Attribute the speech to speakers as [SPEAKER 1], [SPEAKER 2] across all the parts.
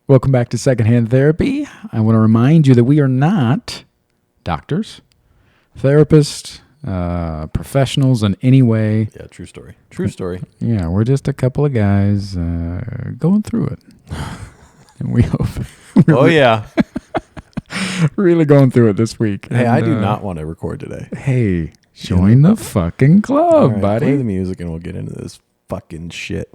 [SPEAKER 1] Welcome back to Secondhand Therapy. I want to remind you that we are not doctors, therapists, professionals in any way.
[SPEAKER 2] Yeah, true story. True story.
[SPEAKER 1] Yeah, we're just a couple of guys going through it. And we hope.
[SPEAKER 2] Oh, yeah.
[SPEAKER 1] Really going through it this week.
[SPEAKER 2] Hey,
[SPEAKER 1] And,
[SPEAKER 2] I do not want to record today.
[SPEAKER 1] Hey, join the fucking club,
[SPEAKER 2] All right,
[SPEAKER 1] buddy.
[SPEAKER 2] play the music and we'll get into this fucking shit.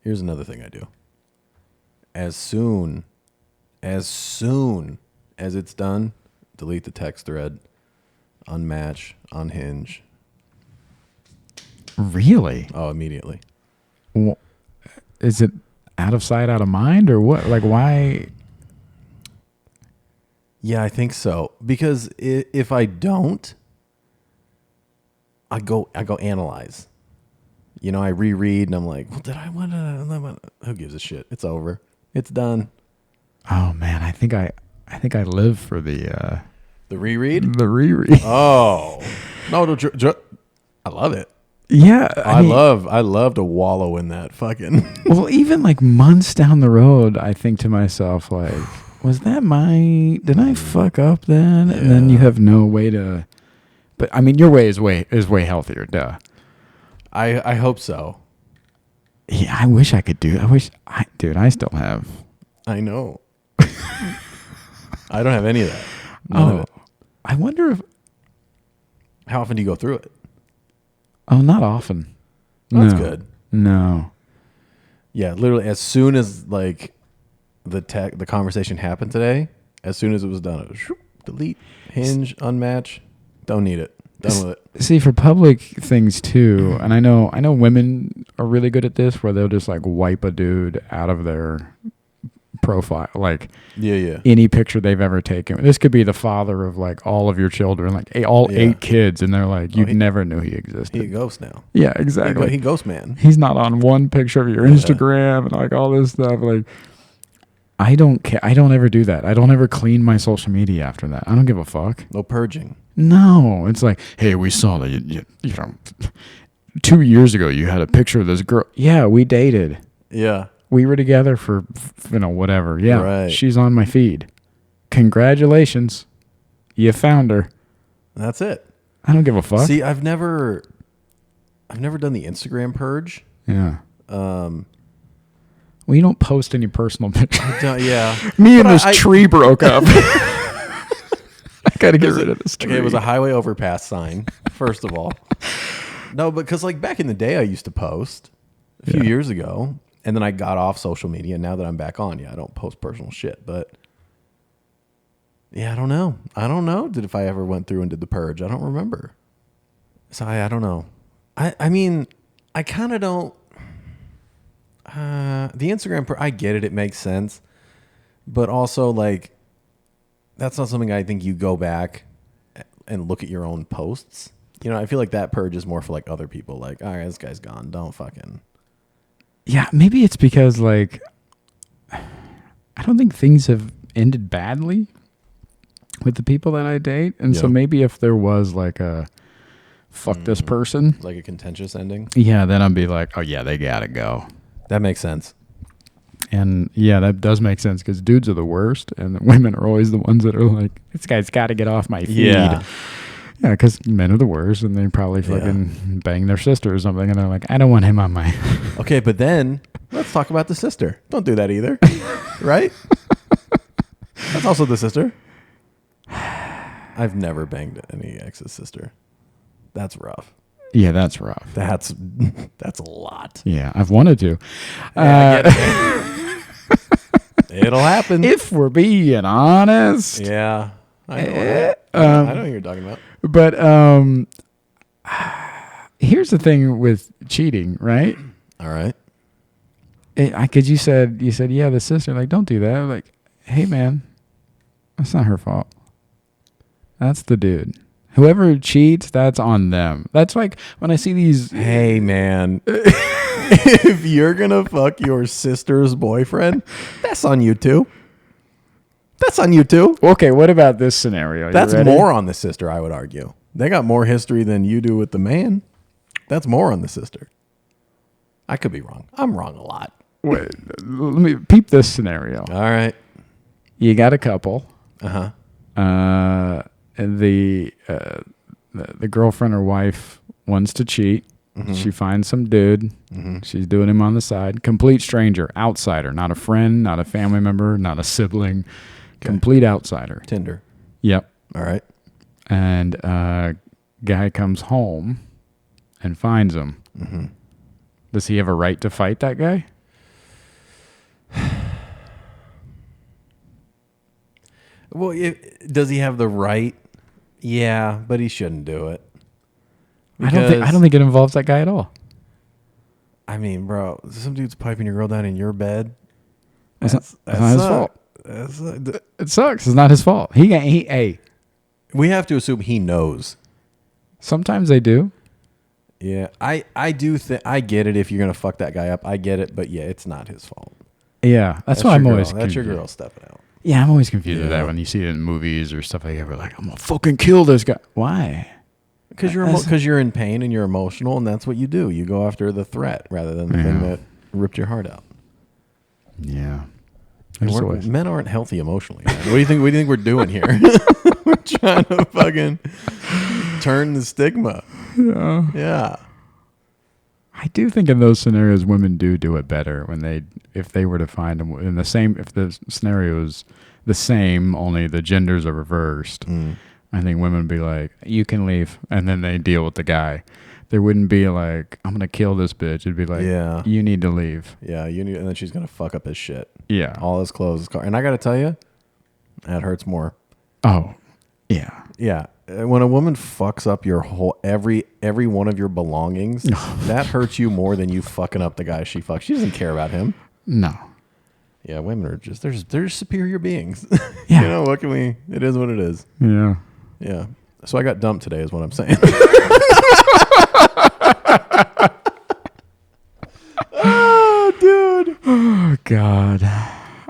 [SPEAKER 2] Here's another thing I do. As soon as it's done, delete the text thread, unmatch, unhinge.
[SPEAKER 1] Really?
[SPEAKER 2] Oh, immediately.
[SPEAKER 1] Well, is it out of sight, out of mind, or what? Like, why?
[SPEAKER 2] Yeah, I think so. Because if I don't, I go analyze. You know, I reread and I'm like, well, who gives a shit? It's over. It's done.
[SPEAKER 1] Oh man, I think I live for the
[SPEAKER 2] reread.
[SPEAKER 1] The reread.
[SPEAKER 2] Oh no, I love it.
[SPEAKER 1] Yeah,
[SPEAKER 2] I love to wallow in that fucking.
[SPEAKER 1] Well, even like months down the road, I think to myself, like, was that did I fuck up then?
[SPEAKER 2] Yeah.
[SPEAKER 1] And then you have no way to. But I mean, your way is way healthier, duh.
[SPEAKER 2] I hope so.
[SPEAKER 1] Yeah, I wish I could do. Dude, I still have.
[SPEAKER 2] I know. I don't have any of that. None of it.
[SPEAKER 1] I wonder if.
[SPEAKER 2] How often do you go through it?
[SPEAKER 1] Oh, not often.
[SPEAKER 2] That's good.
[SPEAKER 1] No.
[SPEAKER 2] Yeah, literally, as soon as like the conversation happened today, as soon as it was done, it was delete, hinge, unmatch. Don't need it. Done with it.
[SPEAKER 1] See, for public things too, and I know women are really good at this, where they'll just like wipe a dude out of their profile, like any picture they've ever taken. This could be the father of like all of your children, like all 8 kids, and they're like, you never knew he existed.
[SPEAKER 2] He a ghost now.
[SPEAKER 1] Yeah, exactly.
[SPEAKER 2] He ghost man.
[SPEAKER 1] He's not on one picture of your Instagram and like all this stuff. Like, I don't care. I don't ever do that. I don't ever clean my social media after that. I don't give a fuck.
[SPEAKER 2] No purging.
[SPEAKER 1] No, it's like, hey, we saw that you know 2 years ago you had a picture of this girl. Yeah, we dated.
[SPEAKER 2] Yeah.
[SPEAKER 1] We were together for, whatever. Yeah,
[SPEAKER 2] right.
[SPEAKER 1] She's on my feed. Congratulations. You found her.
[SPEAKER 2] That's it.
[SPEAKER 1] I don't give a fuck.
[SPEAKER 2] See, I've never done the Instagram purge.
[SPEAKER 1] Yeah. Well, you don't post any personal pictures.
[SPEAKER 2] Yeah.
[SPEAKER 1] Me and this tree broke up. I got to get rid of this tree.
[SPEAKER 2] Okay, it was a highway overpass sign, first of all. No, because like back in the day, I used to post a few years ago. And then I got off social media. And now that I'm back on, I don't post personal shit. But yeah, I don't know. If I ever went through and did the purge. I don't remember. So I don't know. I mean, I kind of don't. The Instagram, I get it. It makes sense. But also, like, that's not something I think you go back and look at your own posts. You know, I feel like that purge is more for like other people. Like, all right, this guy's gone. Don't fucking.
[SPEAKER 1] Yeah, maybe it's because, like, I don't think things have ended badly with the people that I date. And so maybe if there was, like, a fuck this person.
[SPEAKER 2] Like a contentious ending?
[SPEAKER 1] Yeah, then I'd be like, oh, yeah, they gotta go.
[SPEAKER 2] That makes sense.
[SPEAKER 1] And, yeah, that does make sense because dudes are the worst. And the women are always the ones that are like, this guy's got to get off my feed.
[SPEAKER 2] Yeah.
[SPEAKER 1] Yeah, because men are the worst, and they probably fucking bang their sister or something, and they're like, I don't want him on my...
[SPEAKER 2] Okay, but then, let's talk about the sister. Don't do that either. Right? That's also the sister. I've never banged any ex's sister. That's rough.
[SPEAKER 1] Yeah, that's rough.
[SPEAKER 2] That's a lot.
[SPEAKER 1] Yeah, I've wanted to.
[SPEAKER 2] I get it. It'll happen.
[SPEAKER 1] If we're being honest.
[SPEAKER 2] Yeah. I know what you're talking about.
[SPEAKER 1] But here's the thing with cheating, right?
[SPEAKER 2] All right.
[SPEAKER 1] Because you said, yeah, the sister. Like, don't do that. Like, hey, man, that's not her fault. That's the dude. Whoever cheats, that's on them. That's like when I see these.
[SPEAKER 2] Hey, man. If you're going to fuck your sister's boyfriend, that's on you too. That's on you too.
[SPEAKER 1] Okay, what about this scenario?
[SPEAKER 2] That's more on the sister, I would argue. They got more history than you do with the man. That's more on the sister. I could be wrong. I'm wrong a lot.
[SPEAKER 1] Wait, let me peep this scenario.
[SPEAKER 2] All right.
[SPEAKER 1] You got a couple.
[SPEAKER 2] Uh-huh.
[SPEAKER 1] And the girlfriend or wife wants to cheat. Mm-hmm. She finds some dude. Mm-hmm. She's doing him on the side. Complete stranger, outsider, not a friend, not a family member, not a sibling. Okay. Complete outsider.
[SPEAKER 2] Tinder.
[SPEAKER 1] Yep.
[SPEAKER 2] All right.
[SPEAKER 1] And guy comes home and finds him. Mm-hmm. Does he have a right to fight that guy?
[SPEAKER 2] Well, does he have the right? Yeah, but he shouldn't do it.
[SPEAKER 1] I don't think it involves that guy at all.
[SPEAKER 2] I mean, bro, some dude's piping your girl down in your bed.
[SPEAKER 1] That's not his fault. It sucks. It's not his fault. Hey.
[SPEAKER 2] We have to assume he knows.
[SPEAKER 1] Sometimes they do.
[SPEAKER 2] Yeah, I do think I get it if you're gonna fuck that guy up. I get it, but yeah, it's not his fault.
[SPEAKER 1] Yeah, that's why I'm always confused.
[SPEAKER 2] That's your girl stepping out.
[SPEAKER 1] Yeah, I'm always confused with that when you see it in movies or stuff like that. We're like, I'm gonna fucking kill this guy. Why?
[SPEAKER 2] Because you're in pain and you're emotional, and that's what you do. You go after the threat rather than the thing that ripped your heart out.
[SPEAKER 1] Yeah.
[SPEAKER 2] Men aren't healthy emotionally. Man. What do you think we're doing here? We're trying to fucking turn the stigma. Yeah.
[SPEAKER 1] I do think in those scenarios, women do it better if they were to find them in the same. If the scenario is the same, only the genders are reversed. I think women would be like, "You can leave," and then they deal with the guy. There wouldn't be like, "I'm gonna kill this bitch." It'd be like, "Yeah, you need to leave."
[SPEAKER 2] Yeah, you need, and then she's gonna fuck up his shit.
[SPEAKER 1] Yeah,
[SPEAKER 2] all his clothes, his car, and I gotta tell you, that hurts more.
[SPEAKER 1] Oh, yeah,
[SPEAKER 2] yeah. When a woman fucks up your whole every one of your belongings, that hurts you more than you fucking up the guy she fucks. She doesn't care about him.
[SPEAKER 1] No.
[SPEAKER 2] Yeah, women are just they're superior beings.
[SPEAKER 1] Yeah.
[SPEAKER 2] You know, what can we? It is what it is.
[SPEAKER 1] Yeah.
[SPEAKER 2] Yeah. So I got dumped today, is what I'm saying. Oh, dude.
[SPEAKER 1] Oh, God.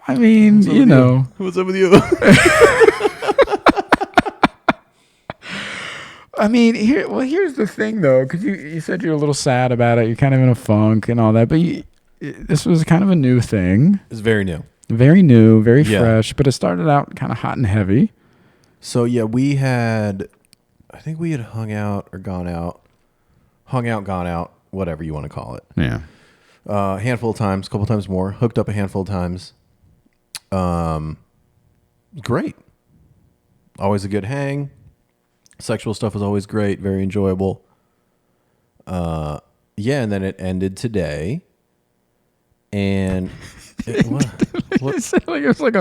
[SPEAKER 1] I mean, you know.
[SPEAKER 2] What's up with you?
[SPEAKER 1] I mean, here's the thing, though, because you said you're a little sad about it. You're kind of in a funk and all that, but this was kind of a new thing.
[SPEAKER 2] It's very new.
[SPEAKER 1] Very new, very fresh, but it started out kind of hot and heavy.
[SPEAKER 2] So, yeah, I think we had hung out, gone out, whatever you want to call it.
[SPEAKER 1] Yeah.
[SPEAKER 2] A handful of times, a couple times more, hooked up a handful of times. Great. Always a good hang. Sexual stuff was always great, very enjoyable. And then it ended today. And what?
[SPEAKER 1] It sounded like it was like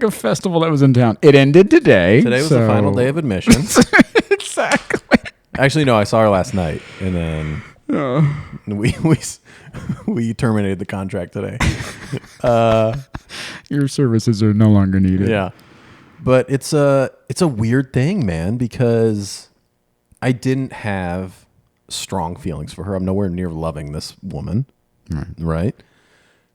[SPEAKER 1] a festival that was in town. It ended today.
[SPEAKER 2] Today was the final day of admissions.
[SPEAKER 1] Exactly.
[SPEAKER 2] Actually, no, I saw her last night, and then we terminated the contract today.
[SPEAKER 1] Your services are no longer needed.
[SPEAKER 2] Yeah. But it's a weird thing, man, because I didn't have strong feelings for her. I'm nowhere near loving this woman, right?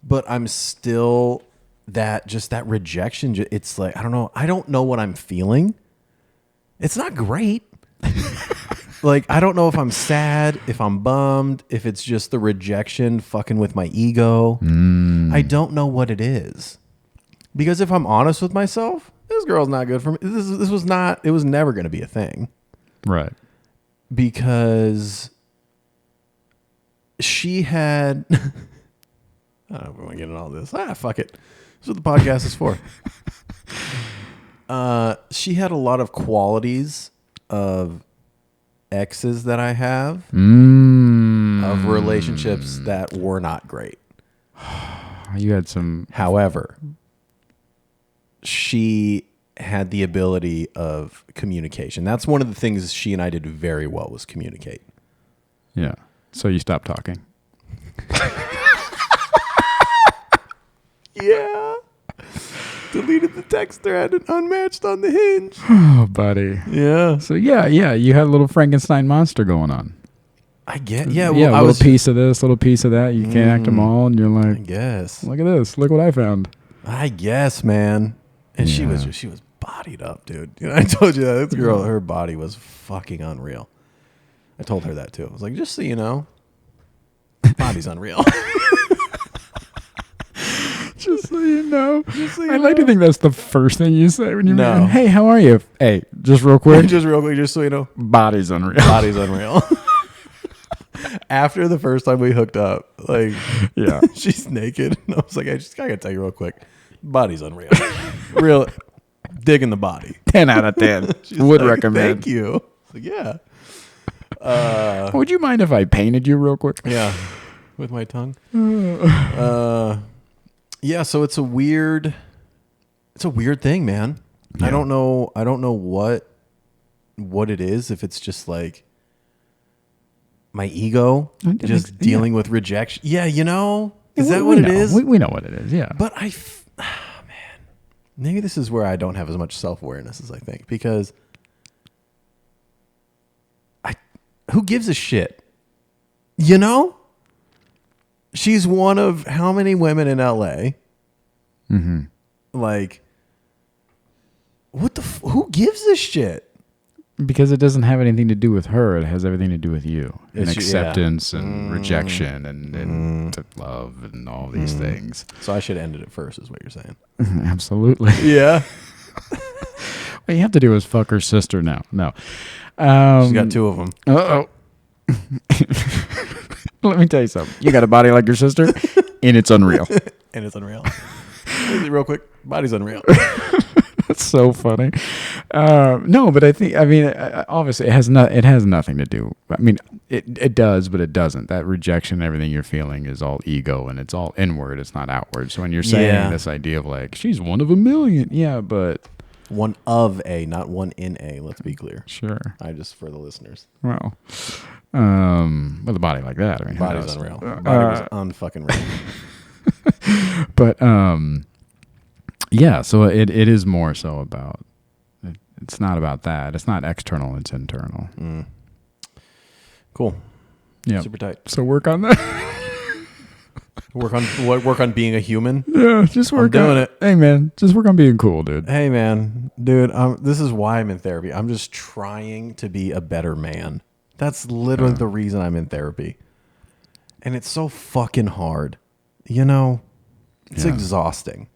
[SPEAKER 2] But I'm still that rejection. It's like, I don't know what I'm feeling. It's not great. Like, I don't know if I'm sad, if I'm bummed, if it's just the rejection fucking with my ego. I don't know what it is. Because if I'm honest with myself, this girl's not good for me. It was never going to be a thing.
[SPEAKER 1] Right.
[SPEAKER 2] Because she had, I don't know if I want to get into all this. Fuck it. That's what the podcast is for. She had a lot of qualities of exes that I have, of relationships that were not great.
[SPEAKER 1] You had some.
[SPEAKER 2] However, she had the ability of communication. That's one of the things she and I did very well, was communicate.
[SPEAKER 1] Yeah. So you stopped talking.
[SPEAKER 2] Yeah. Deleted the text thread and unmatched on the Hinge.
[SPEAKER 1] Oh, buddy.
[SPEAKER 2] Yeah.
[SPEAKER 1] So yeah, you had a little Frankenstein monster going on.
[SPEAKER 2] I get. Yeah.
[SPEAKER 1] Well, a little piece of this, little piece of that. You can't act them all, and you're like,
[SPEAKER 2] I guess.
[SPEAKER 1] Look at this. Look what I found.
[SPEAKER 2] I guess, man. And she was bodied up, dude. You know, I told you that. This girl, her body was fucking unreal. I told her that too. I was like, just so you know, body's unreal.
[SPEAKER 1] Just so you know. I like to think that's the first thing you say when you meet. Hey, how are you? Hey, just real quick.
[SPEAKER 2] Just so you know.
[SPEAKER 1] Body's unreal.
[SPEAKER 2] Body's unreal. After the first time we hooked up, like, yeah, she's naked. And I was like, I gotta tell you real quick. Body's unreal. Real digging the body.
[SPEAKER 1] 10 out of 10. Would
[SPEAKER 2] like,
[SPEAKER 1] recommend.
[SPEAKER 2] Thank you. Like, yeah.
[SPEAKER 1] Would you mind if I painted you real quick?
[SPEAKER 2] Yeah. With my tongue. Yeah, so it's a weird thing, man. Yeah. I don't know what it is, if it's just like my ego just dealing with rejection. Yeah, you know? Is that what it is?
[SPEAKER 1] We know what it is, yeah.
[SPEAKER 2] But man, maybe this is where I don't have as much self-awareness as I think, because who gives a shit? You know? She's one of how many women in LA?
[SPEAKER 1] Mm-hmm.
[SPEAKER 2] Like, who gives a shit?
[SPEAKER 1] Because it doesn't have anything to do with her. It has everything to do with you. And acceptance and rejection and love and all these things.
[SPEAKER 2] So I should have ended it first, is what you're saying.
[SPEAKER 1] Absolutely.
[SPEAKER 2] Yeah.
[SPEAKER 1] What you have to do is fuck her sister now. No.
[SPEAKER 2] She's got two of them.
[SPEAKER 1] Uh-oh. Let me tell you something. You got a body like your sister, and it's unreal.
[SPEAKER 2] And it's unreal. Real quick, body's unreal.
[SPEAKER 1] That's so funny. No, but obviously it has nothing to do. I mean, it does, but it doesn't. That rejection and everything you're feeling is all ego, and it's all inward. It's not outward. So when you're saying this idea of like, she's one of a million. Yeah, but
[SPEAKER 2] one of a, not one in a, let's be clear.
[SPEAKER 1] Sure.
[SPEAKER 2] For the listeners.
[SPEAKER 1] Well, with a body like that, I mean,
[SPEAKER 2] body's unreal. Body was unfucking real.
[SPEAKER 1] But yeah, so it is more so about, it's not about that. It's not external, it's internal.
[SPEAKER 2] Cool.
[SPEAKER 1] Yeah.
[SPEAKER 2] Super tight.
[SPEAKER 1] So work on that.
[SPEAKER 2] Work on being a human.
[SPEAKER 1] Yeah, just work on doing it. Hey man, just work on being cool, dude.
[SPEAKER 2] Hey man, dude, this is why I'm in therapy. I'm just trying to be a better man. That's literally the reason I'm in therapy. And it's so fucking hard. You know, it's exhausting.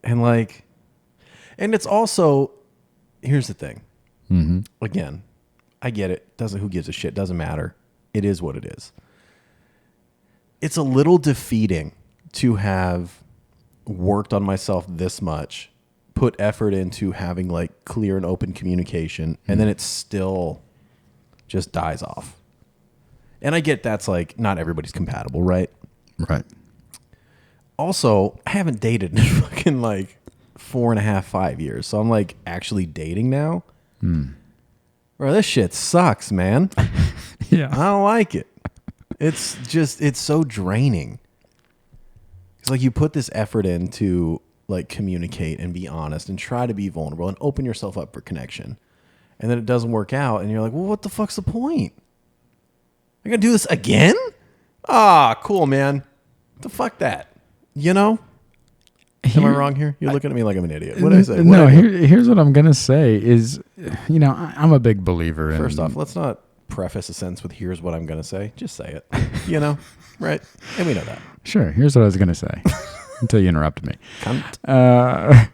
[SPEAKER 2] And it's also, here's the thing. Mm-hmm. Again, I get it. Who gives a shit? Doesn't matter. It is what it is. It's a little defeating to have worked on myself this much, put effort into having like clear and open communication, and then it still just dies off. And I get that's like not everybody's compatible, right?
[SPEAKER 1] Right.
[SPEAKER 2] Also, I haven't dated in fucking like 4.5, 5 years. So I'm like actually dating now. Bro, this shit sucks, man.
[SPEAKER 1] Yeah.
[SPEAKER 2] I don't like it. It's so draining. It's like you put this effort in to like communicate and be honest and try to be vulnerable and open yourself up for connection. And then it doesn't work out and you're like, well, what the fuck's the point? I gotta do this again? Ah, cool, man. The fuck that? You know? Am I wrong here? You're looking at me like I'm an idiot. What did I say?
[SPEAKER 1] Here's what I'm going to say is, you know, I'm a big believer in...
[SPEAKER 2] First off, let's not preface a sentence with here's what I'm going to say. Just say it. You know? Right? And we know that.
[SPEAKER 1] Sure. Here's what I was going to say until you interrupted me.
[SPEAKER 2] Cunt.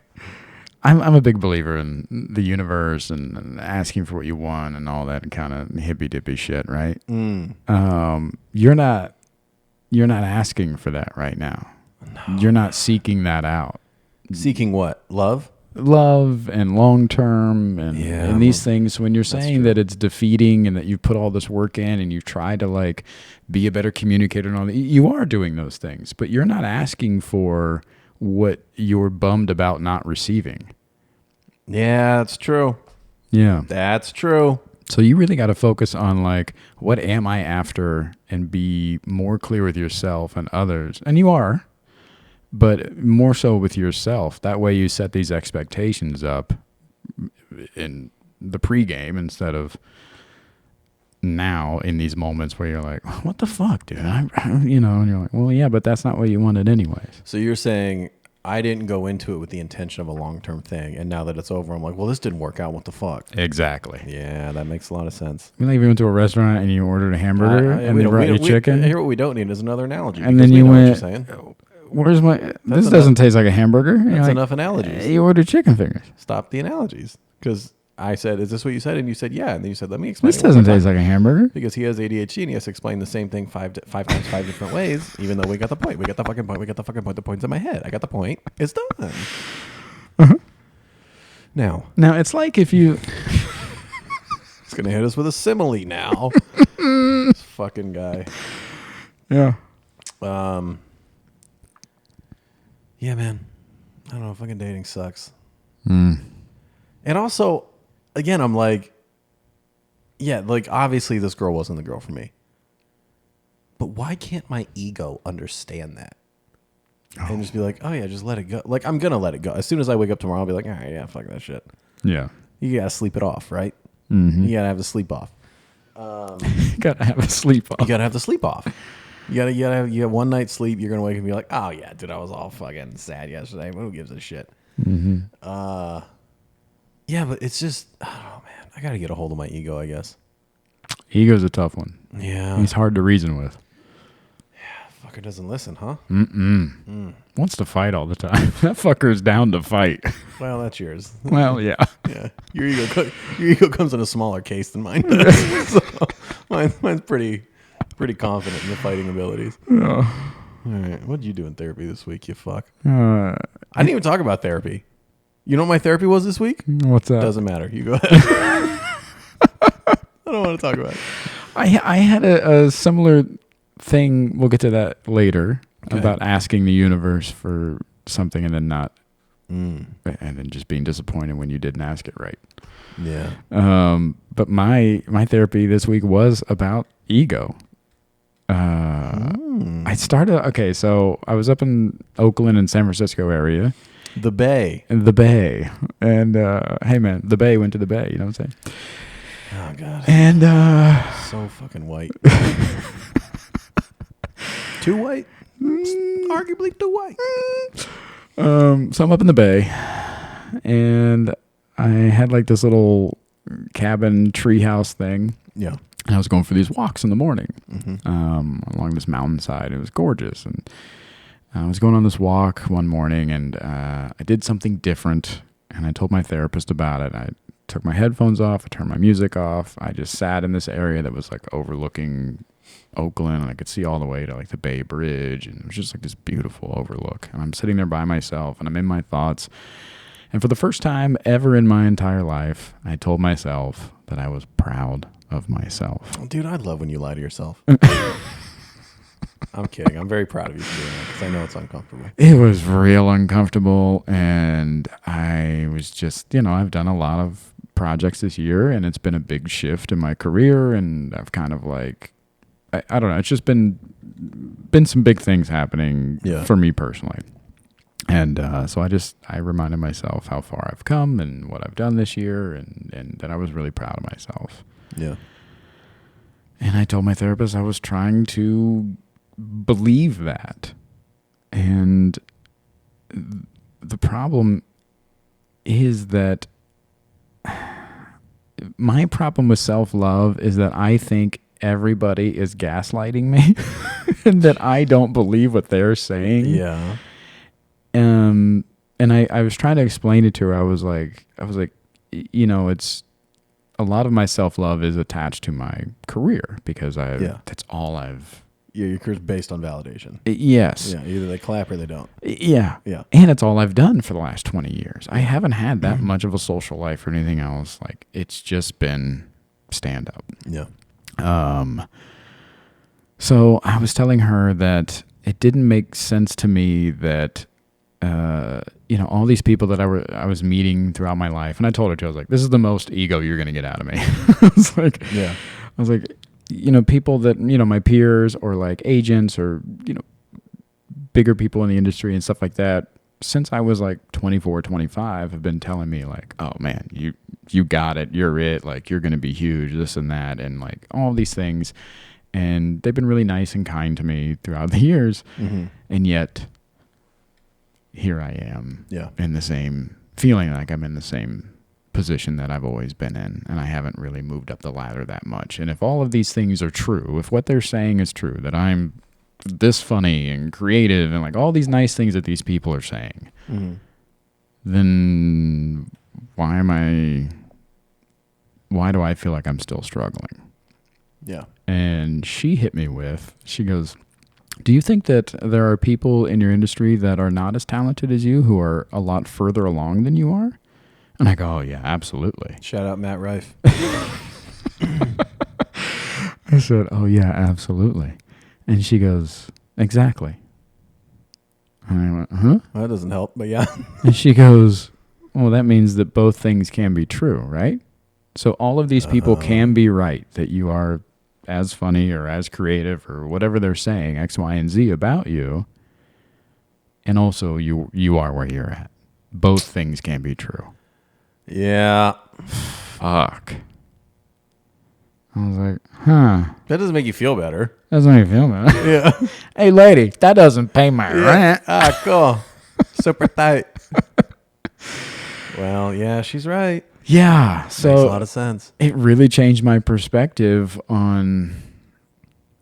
[SPEAKER 1] I'm a big believer in the universe and asking for what you want and all that kind of hippy-dippy shit, right? You're not asking for that right now. No. You're not seeking that out.
[SPEAKER 2] Seeking what? Love
[SPEAKER 1] and long-term and these things. When you're saying that it's defeating and that you've put all this work in and you've tried to like be a better communicator and all that, you are doing those things, but you're not asking for what you're bummed about not receiving.
[SPEAKER 2] Yeah, that's true.
[SPEAKER 1] Yeah.
[SPEAKER 2] That's true.
[SPEAKER 1] So you really got to focus on like, what am I after, and be more clear with yourself and others. And you are. but more so with yourself. That way you set these expectations up in the pregame instead of now in these moments where you're like, what the fuck, dude? And you're like, well, yeah, but that's not what you wanted anyways.
[SPEAKER 2] So you're saying I didn't go into it with the intention of a long-term thing, and now that it's over, I'm like, well, this didn't work out. What the fuck?
[SPEAKER 1] Exactly.
[SPEAKER 2] Yeah, that makes a lot of sense.
[SPEAKER 1] You know, you went to a restaurant and you ordered a hamburger and they brought you chicken.
[SPEAKER 2] Here, what we don't need is another analogy.
[SPEAKER 1] And then you went,
[SPEAKER 2] what you're saying.
[SPEAKER 1] Where's my? This doesn't taste like a hamburger.
[SPEAKER 2] That's enough analogies.
[SPEAKER 1] You ordered chicken fingers.
[SPEAKER 2] Stop the analogies, because I said, "Is this what you said?" And you said, "Yeah." And then you said, "Let me explain."
[SPEAKER 1] This doesn't taste like a hamburger.
[SPEAKER 2] Because he has ADHD and he has to explain the same thing five times, 5 different ways. Even though we got the point. We got the fucking point. We got the fucking point. The point's in my head. I got the point. It's done.
[SPEAKER 1] Uh-huh.
[SPEAKER 2] Now
[SPEAKER 1] it's like if you.
[SPEAKER 2] He's gonna hit us with a simile now. This fucking guy.
[SPEAKER 1] Yeah.
[SPEAKER 2] Yeah, man. I don't know. Fucking dating sucks.
[SPEAKER 1] Mm.
[SPEAKER 2] And also, again, I'm like, yeah, like obviously this girl wasn't the girl for me. But why can't my ego understand that? And just be like, oh yeah, just let it go. Like, I'm going to let it go. As soon as I wake up tomorrow, I'll be like, all right, yeah, fuck that shit.
[SPEAKER 1] Yeah.
[SPEAKER 2] You got to sleep it off, right?
[SPEAKER 1] Mm-hmm.
[SPEAKER 2] You got to have the sleep off.
[SPEAKER 1] You got to have a sleep off.
[SPEAKER 2] You got to have the sleep off. You gotta have one night's sleep. You're gonna wake up and be like, oh yeah, dude, I was all fucking sad yesterday. Who gives a shit?
[SPEAKER 1] Mm-hmm.
[SPEAKER 2] Yeah, but it's just, oh man, I gotta get a hold of my ego, I guess.
[SPEAKER 1] Ego's a tough one.
[SPEAKER 2] Yeah,
[SPEAKER 1] he's hard to reason with.
[SPEAKER 2] Yeah, fucker doesn't listen, huh?
[SPEAKER 1] Wants to fight all the time. That fucker is down to fight.
[SPEAKER 2] Well, that's yours.
[SPEAKER 1] Well, yeah.
[SPEAKER 2] Yeah, your ego comes in a smaller case than mine does. So mine's pretty confident in the fighting abilities.
[SPEAKER 1] Oh.
[SPEAKER 2] All right, what did you do in therapy this week, you fuck? I didn't even talk about therapy. You know what my therapy was this week?
[SPEAKER 1] What's that?
[SPEAKER 2] Doesn't matter. You go ahead. I don't want to talk about it.
[SPEAKER 1] I had a similar thing. We'll get to that later. Okay. About asking the universe for something and then not, and then just being disappointed when you didn't ask it right.
[SPEAKER 2] Yeah.
[SPEAKER 1] But my therapy this week was about ego. I started, so I was up in Oakland and San Francisco area.
[SPEAKER 2] The Bay.
[SPEAKER 1] And, hey man, the Bay went to the Bay, you know what I'm saying?
[SPEAKER 2] Oh God.
[SPEAKER 1] And,
[SPEAKER 2] so fucking white. Too white? Arguably too white.
[SPEAKER 1] So I'm up in the Bay and I had like this little cabin treehouse thing.
[SPEAKER 2] Yeah.
[SPEAKER 1] And I was going for these walks in the morning along this mountainside. It was gorgeous. And I was going on this walk one morning and I did something different. And I told my therapist about it. I took my headphones off. I turned my music off. I just sat in this area that was like overlooking Oakland. And I could see all the way to like the Bay Bridge. And it was just like this beautiful overlook. And I'm sitting there by myself and I'm in my thoughts. And for the first time ever in my entire life, I told myself that I was proud of myself.
[SPEAKER 2] Dude, I love when you lie to yourself. I'm kidding. I'm very proud of you for doing that because I know it's uncomfortable.
[SPEAKER 1] It was real uncomfortable. And I was just, I've done a lot of projects this year and it's been a big shift in my career. And I've kind of like, I don't know. It's just been some big things happening for me personally. And so I reminded myself how far I've come and what I've done this year and that I was really proud of myself.
[SPEAKER 2] Yeah.
[SPEAKER 1] And I told my therapist I was trying to believe that. And the problem is that my problem with self-love is that I think everybody is gaslighting me and that I don't believe what they're saying.
[SPEAKER 2] Yeah.
[SPEAKER 1] And I was trying to explain it to her. I was like, it's a lot of my self-love is attached to my career because that's all I've.
[SPEAKER 2] Yeah, your career's based on validation.
[SPEAKER 1] Yes.
[SPEAKER 2] Yeah, either they clap or they don't.
[SPEAKER 1] Yeah.
[SPEAKER 2] Yeah.
[SPEAKER 1] And it's all I've done for the last 20 years. I haven't had that much of a social life or anything else. Like it's just been stand up.
[SPEAKER 2] Yeah.
[SPEAKER 1] So I was telling her that it didn't make sense to me that all these people that I was meeting throughout my life, and I told her too, I was like, this is the most ego you're gonna get out of me. I was like, people that my peers or like agents or bigger people in the industry and stuff like that, since I was like 24, 25, have been telling me like, oh man, you got it. You're it. Like, you're going to be huge, this and that. And like all these things. And they've been really nice and kind to me throughout the years. Mm-hmm. And yet here I am in the same feeling like I'm in the same position that I've always been in. And I haven't really moved up the ladder that much. And if all of these things are true, if what they're saying is true, that I'm this funny and creative and like all these nice things that these people are saying, then why do I feel like I'm still struggling?
[SPEAKER 2] Yeah.
[SPEAKER 1] And she hit me with, she goes, do you think that there are people in your industry that are not as talented as you who are a lot further along than you are? And I go, oh yeah, absolutely.
[SPEAKER 2] Shout out Matt Rife.
[SPEAKER 1] I said, oh yeah, absolutely. And she goes, exactly. And I went, huh?
[SPEAKER 2] Well, that doesn't help, but yeah.
[SPEAKER 1] And she goes, well, that means that both things can be true, right? So all of these people can be right, that you are as funny or as creative or whatever they're saying, X, Y, and Z about you. And also you are where you're at. Both things can be true.
[SPEAKER 2] Yeah.
[SPEAKER 1] Fuck. I was like, huh.
[SPEAKER 2] That doesn't make you feel better.
[SPEAKER 1] Doesn't make you feel better.
[SPEAKER 2] Yeah.
[SPEAKER 1] Hey, lady, that doesn't pay my rent.
[SPEAKER 2] Ah, cool. Super tight. Well, yeah, she's right.
[SPEAKER 1] Yeah. So
[SPEAKER 2] makes a lot of sense.
[SPEAKER 1] It really changed my perspective on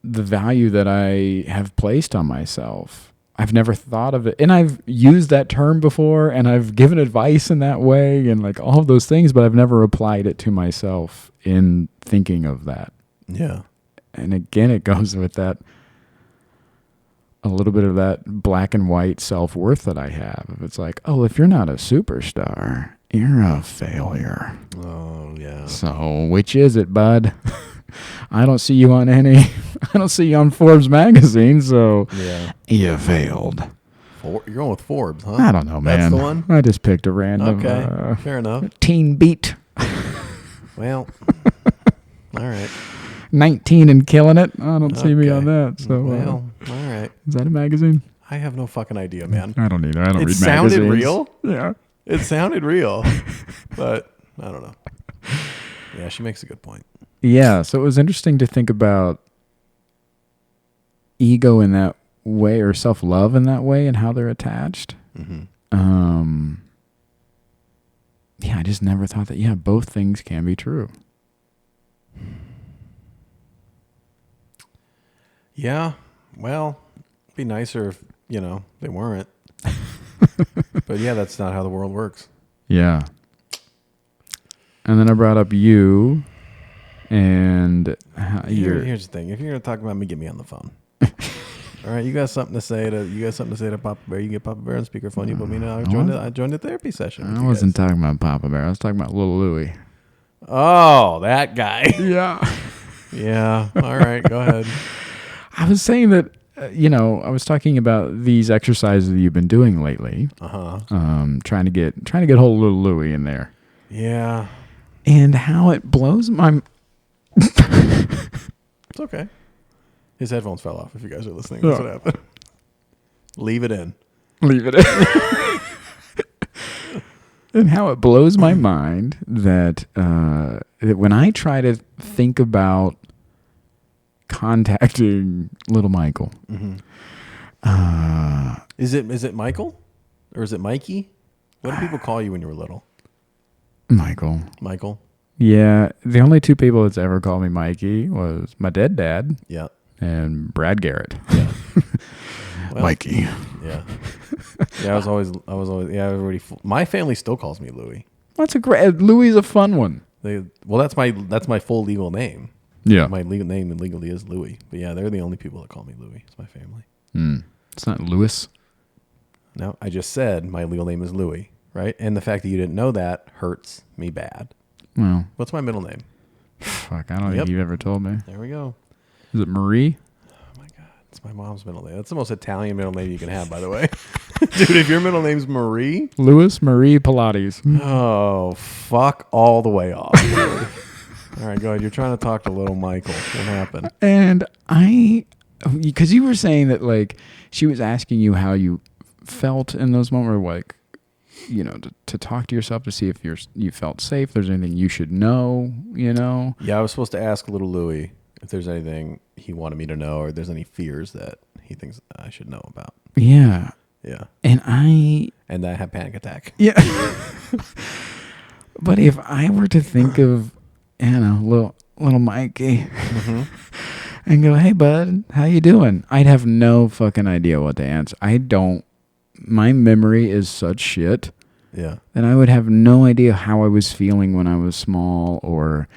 [SPEAKER 1] the value that I have placed on myself. I've never thought of it. And I've used that term before and I've given advice in that way and like all of those things, but I've never applied it to myself in thinking of that.
[SPEAKER 2] Yeah.
[SPEAKER 1] And again, it goes with that, a little bit of that black and white self-worth that I have. It's like, oh, if you're not a superstar, you're a failure.
[SPEAKER 2] Oh, yeah.
[SPEAKER 1] So which is it, bud? I don't see you on Forbes magazine, so you failed.
[SPEAKER 2] You're going with Forbes, huh?
[SPEAKER 1] I don't know, man.
[SPEAKER 2] That's the one?
[SPEAKER 1] I just picked a random
[SPEAKER 2] fair enough.
[SPEAKER 1] Teen Beat.
[SPEAKER 2] Well, all right.
[SPEAKER 1] 19 and killing it. I don't see me on that. So,
[SPEAKER 2] well, all right.
[SPEAKER 1] Is that a magazine?
[SPEAKER 2] I have no fucking idea, man.
[SPEAKER 1] I don't either. I don't read magazines.
[SPEAKER 2] It sounded real.
[SPEAKER 1] Yeah.
[SPEAKER 2] It sounded real, but I don't know. Yeah, she makes a good point.
[SPEAKER 1] Yeah, so it was interesting to think about ego in that way or self-love in that way and how they're attached. Mm-hmm. Yeah, I just never thought that, both things can be true.
[SPEAKER 2] Yeah, well, it'd be nicer if, they weren't. But yeah, that's not how the world works.
[SPEAKER 1] Yeah. And then I brought up you. And
[SPEAKER 2] here's the thing: if you're gonna talk about me, get me on the phone. All right, you got something to say to Papa Bear? You can get Papa Bear on speakerphone. You put me now. I joined the therapy session.
[SPEAKER 1] I wasn't talking about Papa Bear. I was talking about little Louie.
[SPEAKER 2] Oh, that guy.
[SPEAKER 1] Yeah.
[SPEAKER 2] Yeah. All right, go ahead.
[SPEAKER 1] I was saying that I was talking about these exercises that you've been doing lately. Trying to get hold of little Louie in there.
[SPEAKER 2] Yeah.
[SPEAKER 1] And how it blows my.
[SPEAKER 2] It's okay. His headphones fell off. If you guys are listening, that's what happened. Leave it in. And how it blows my mind that when I try to think about contacting little Michael, is it Michael or is it Mikey? What do people call you when you were little?
[SPEAKER 1] Michael. Yeah, the only two people that's ever called me Mikey was my dead dad.
[SPEAKER 2] Yeah.
[SPEAKER 1] And Brad Garrett.
[SPEAKER 2] Yeah. Well,
[SPEAKER 1] Mikey.
[SPEAKER 2] Yeah. Yeah, I was always everybody. My family still calls me Louie.
[SPEAKER 1] That's a great. Louie's a fun one.
[SPEAKER 2] That's my full legal name.
[SPEAKER 1] Yeah.
[SPEAKER 2] My legal name legally is Louie. But yeah, they're the only people that call me Louie. It's my family.
[SPEAKER 1] It's not Louis.
[SPEAKER 2] No, I just said my legal name is Louie, right? And the fact that you didn't know that hurts me bad.
[SPEAKER 1] Well,
[SPEAKER 2] what's my middle name?
[SPEAKER 1] Fuck, I don't think you've ever told me.
[SPEAKER 2] There we go.
[SPEAKER 1] Is it Marie?
[SPEAKER 2] Oh my God, it's my mom's middle name. That's the most Italian middle name you can have, by the way. Dude, if your middle name's Marie,
[SPEAKER 1] Louis Marie Pilates.
[SPEAKER 2] Oh, fuck all the way off. All right, go ahead. You're trying to talk to little Michael. What happened?
[SPEAKER 1] And I Because you were saying that, like, she was asking you how you felt in those moments, or like, you know, to talk to yourself to see if you felt safe. If there's anything you should know, you know?
[SPEAKER 2] Yeah, I was supposed to ask little Louie if there's anything he wanted me to know, or if there's any fears that he thinks I should know about.
[SPEAKER 1] Yeah.
[SPEAKER 2] Yeah.
[SPEAKER 1] And
[SPEAKER 2] I had panic attack.
[SPEAKER 1] Yeah. But if I were to think of, you know, little Mikey, and go, "Hey, bud, how you doing?" I'd have no fucking idea what to answer. My memory is such shit.
[SPEAKER 2] Yeah.
[SPEAKER 1] That I would have no idea how I was feeling when I was small, or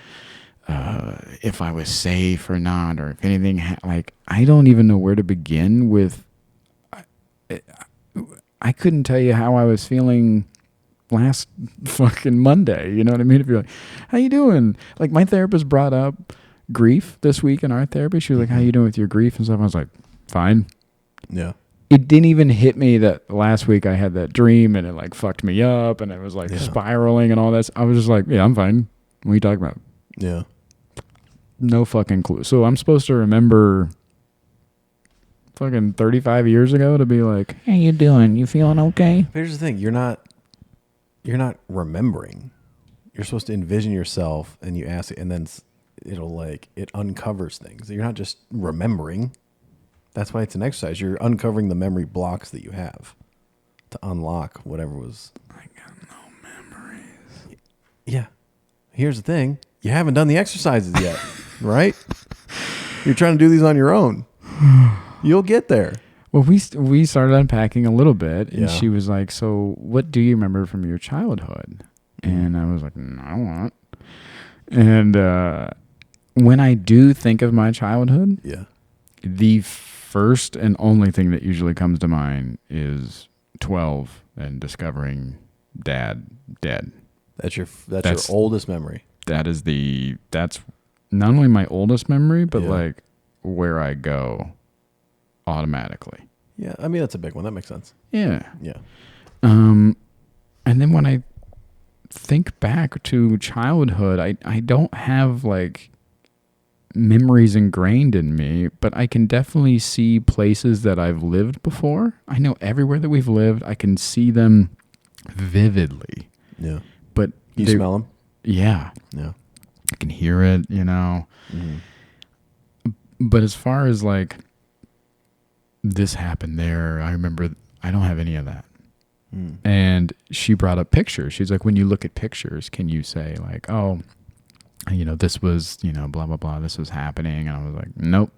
[SPEAKER 1] if I was safe or not, or if anything, like, I don't even know where to begin with. I couldn't tell you how I was feeling last fucking Monday. You know what I mean? If you're like, "How you doing?" Like, my therapist brought up grief this week in our therapy. She was like, "How you doing with your grief?" and stuff. I was like, "Fine."
[SPEAKER 2] Yeah.
[SPEAKER 1] It didn't even hit me that last week I had that dream and it like fucked me up and it was like spiraling and all that. I was just like, "Yeah, I'm fine. What are you talking about?"
[SPEAKER 2] Yeah.
[SPEAKER 1] No fucking clue. So I'm supposed to remember fucking 35 years ago to be like, "How you doing? You feeling okay?"
[SPEAKER 2] But here's the thing. You're not remembering. You're supposed to envision yourself and you ask it, and then it'll like, it uncovers things. You're not just remembering. That's why it's an exercise. You're uncovering the memory blocks that you have to unlock whatever was.
[SPEAKER 1] I got no memories.
[SPEAKER 2] Yeah. Here's the thing. You haven't done the exercises yet, right? You're trying to do these on your own. You'll get there.
[SPEAKER 1] Well, we started unpacking a little bit, and
[SPEAKER 2] Yeah.
[SPEAKER 1] she was like, "So what do you remember from your childhood?" And I was like, "No, I don't want." And when I do think of my childhood,
[SPEAKER 2] Yeah.
[SPEAKER 1] the first and only thing that usually comes to mind is 12 and discovering Dad dead.
[SPEAKER 2] That's your oldest memory.
[SPEAKER 1] That's not only my oldest memory, but like where I go automatically.
[SPEAKER 2] Yeah, I mean, that's a big one. That makes sense.
[SPEAKER 1] Yeah.
[SPEAKER 2] Yeah.
[SPEAKER 1] And then when I think back to childhood, I don't have like memories ingrained in me, but I can definitely see places that I've lived before. I know everywhere that we've lived, I can see them vividly.
[SPEAKER 2] Yeah.
[SPEAKER 1] But
[SPEAKER 2] you smell them?
[SPEAKER 1] Yeah.
[SPEAKER 2] Yeah.
[SPEAKER 1] I can hear it, you know. Mm-hmm. But as far as like this happened there, I remember I don't have any of that. Mm. And she brought up pictures. She's like, when you look at pictures, can you say like, "Oh, you know, this was, you know, blah, blah, blah, this was happening." And I was like, nope.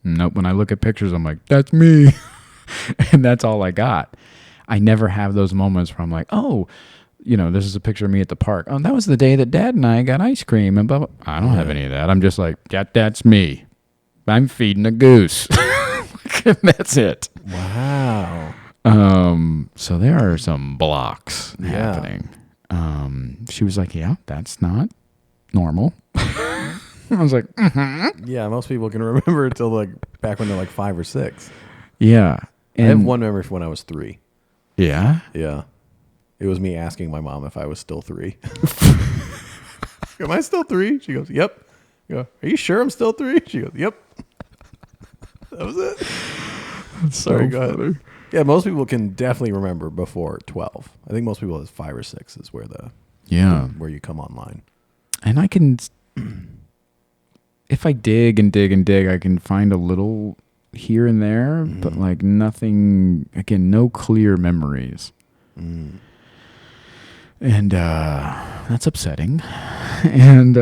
[SPEAKER 1] When I look at pictures, I'm like, "That's me." And that's all I got. I never have those moments where I'm like, "Oh, you know, this is a picture of me at the park. Oh, that was the day that Dad and I got ice cream," and blah, blah. I don't have any of that. I'm just like, "Yeah, that's me. I'm feeding a goose." And that's it.
[SPEAKER 2] Wow.
[SPEAKER 1] So there are some blocks happening. She was like, "Yeah, that's not normal." I was like,
[SPEAKER 2] Yeah, most people can remember until like back when they're like 5 or 6.
[SPEAKER 1] Yeah.
[SPEAKER 2] I have one memory from when I was 3.
[SPEAKER 1] Yeah?
[SPEAKER 2] Yeah. It was me asking my mom if I was still 3. "Am I still 3? She goes, "Yep." I go, "Are you sure I'm still 3? She goes, "Yep." That was it. Sorry, go ahead. Yeah, most people can definitely remember before 12. I think most people is 5 or 6 is where where you come online.
[SPEAKER 1] And I can, if I dig and dig and dig, I can find a little here and there, but like nothing, again, no clear memories. Mm. And that's upsetting. And